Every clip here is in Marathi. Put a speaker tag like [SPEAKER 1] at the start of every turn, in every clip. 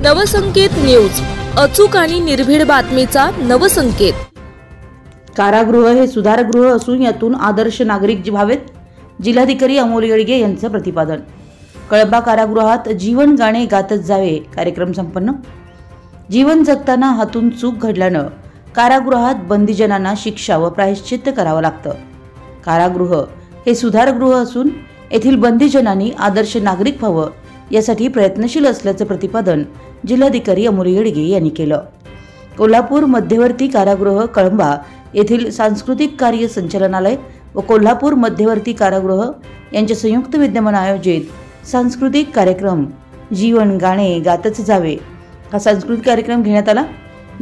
[SPEAKER 1] नवसंकेत न्यूज, अचूक आणि निर्भीड बातमीचा नवसंकेत।
[SPEAKER 2] कारागृह हे सुधारगृह असून यातून आदर्श नागरिक व्हावेत, जिल्हाधिकारी अमोल येडगे यांचं प्रतिपादन। कळंबा कारागृहात जीवन गाणे गातच जावे कार्यक्रम संपन्न। जीवन जगताना हातून चूक घडल्यानं कारागृहात बंदीजनांना शिक्षा व प्रायश्चित्त करावं लागतं। कारागृह हे सुधारगृह असून येथील बंदीजनांनी आदर्श नागरिक व्हावं यासाठी प्रयत्नशील असल्याचं प्रतिपादन जिल्हाधिकारी अमोल येडगे यांनी केलं। कोल्हापूर मध्यवर्ती कारागृह कळंबा येथील सांस्कृतिक कार्य संचालनालय व कोल्हापूर मध्यवर्ती कारागृह यांच्या संयुक्त विद्यमान आयोजित सांस्कृतिक कार्यक्रम जीवन गाणे गातच जावे हा सांस्कृतिक कार्यक्रम घेण्यात आला।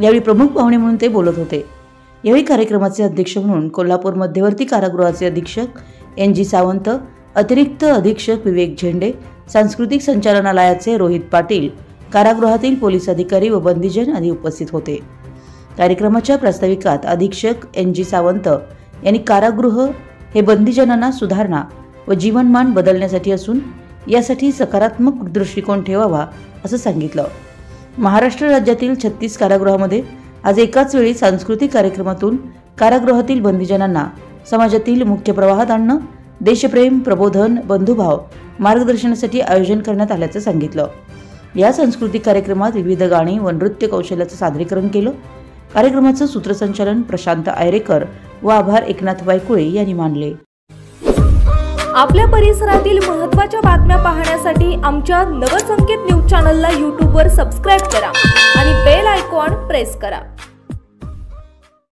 [SPEAKER 2] यावेळी प्रमुख पाहुणे म्हणून ते बोलत होते। यावेळी कार्यक्रमाचे अध्यक्ष म्हणून कोल्हापूर मध्यवर्ती कारागृहाचे अधीक्षक NG सावंत, अतिरिक्त अधीक्षक विवेक झेंडे, सांस्कृतिक संचालनालयाचे रोहित पाटील, कारागृहातील पोलीस अधिकारी व बंदीजन आदी उपस्थित होते। कार्यक्रमाच्या प्रास्ताविकात अधीक्षक NG सावंत यांनी कारागृह हे बंदीजनांना सुधारणा व जीवनमान बदलण्यासाठी असून यासाठी सकारात्मक दृष्टिकोन ठेवावा असं सांगितलं। महाराष्ट्र राज्यातील 36 कारागृहामध्ये आज एकाच वेळी सांस्कृतिक कार्यक्रमातून कारागृहातील बंदीजनांना समाजातील मुख्य प्रवाहात आणणं, देशप्रेम, प्रबोधन, बंधुभाव मार्गदर्शनासाठी आयोजन करण्यात आल्याचं सांगितलं। या सांस्कृतिक कार्यक्रमात विविध गाणी व नृत्य कौशल्याचं सादरीकरण केलं। कार्यक्रमाचं सूत्रसंचालन प्रशांत आयरेकर व आभार एकनाथ वायकुळे यांनी मानले।
[SPEAKER 1] आपल्या परिसरातील महत्त्वाच्या बातम्या पाहण्यासाठी आमच्या नवसंकेत न्यूज चॅनलला YouTube वर सबस्क्राइब करा आणि बेल आयकॉन प्रेस करा।